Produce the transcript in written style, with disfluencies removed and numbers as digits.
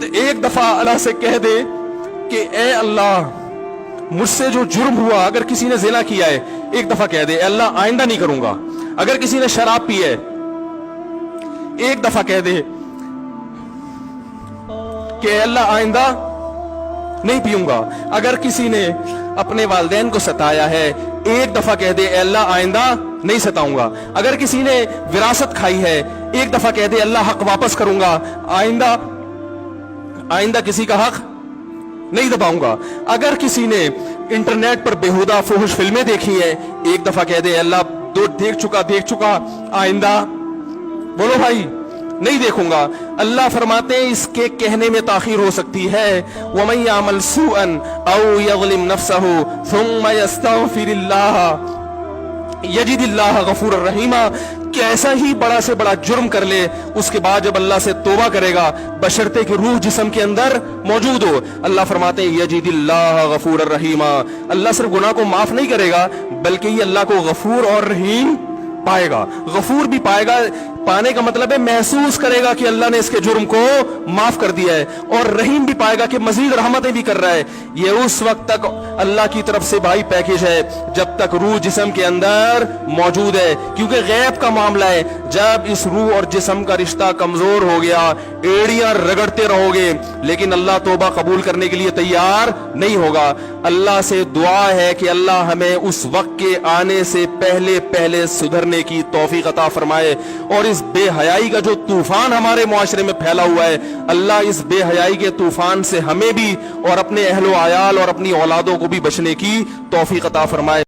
ایک دفعہ اللہ سے کہہ دے کہ اے اللہ مجھ سے جو جرم ہوا، اگر کسی نے زنا کیا ہے ایک دفعہ کہہ دے اے اللہ آئندہ نہیں کروں گا. اگر کسی نے شراب پی ہے ایک دفعہ کہہ دے کہ اے اللہ آئندہ نہیں پیوں گا. اگر کسی نے اپنے والدین کو ستایا ہے ایک دفعہ کہہ دے اے اللہ آئندہ نہیں ستاؤں گا. اگر کسی نے وراثت کھائی ہے ایک دفعہ کہہ دے اللہ حق واپس کروں گا، آئندہ کسی کا حق نہیں دباؤں گا. اگر کسی نے انٹرنیٹ پر بےہودہ فحش فلمیں دیکھی ہیں ایک دفعہ کہہ دے اللہ دیکھ چکا آئندہ بولو بھائی نہیں دیکھوں گا. اللہ فرماتے ہیں اس کے کہنے میں تاخیر ہو سکتی ہے. وَمَن يَعْمَلْ سُوءًا أَوْ يَظْلِمْ نَفْسَهُ ثُمَّ يَسْتَغْفِرِ اللَّهَ یجد اللہ غفور الرحیم، کہ ایسا ہی بڑا سے بڑا جرم کر لے اس کے بعد جب اللہ سے توبہ کرے گا بشرطے کہ روح جسم کے اندر موجود ہو، اللہ فرماتے ہیں یجد اللہ غفور الرحیم، اللہ صرف گناہ کو معاف نہیں کرے گا بلکہ یہ اللہ کو غفور اور رحیم پائے گا. غفور بھی پائے گا، پانے کا مطلب ہے محسوس کرے گا کہ اللہ نے اس کے جرم کو معاف کر دیا ہے، اور رحیم بھی پائے گا کہ مزید رحمتیں بھی کر رہا ہے. یہ اس وقت تک اللہ کی طرف سے بھائی پیکیج ہے جب تک روح جسم کے اندر موجود ہے، کیونکہ غیب کا معاملہ ہے. جب اس روح اور جسم کا رشتہ کمزور ہو گیا ایڑیاں رگڑتے رہو گے لیکن اللہ توبہ قبول کرنے کے لیے تیار نہیں ہوگا. اللہ سے دعا ہے کہ اللہ ہمیں اس وقت کے آنے سے پہلے سدھرنے کی توفیق عطا فرمائے، اور اس بے حیائی کا جو طوفان ہمارے معاشرے میں پھیلا ہوا ہے اللہ اس بے حیائی کے طوفان سے ہمیں بھی اور اپنے اہل و عیال اور اپنی اولادوں کو بھی بچنے کی توفیق عطا فرمائے.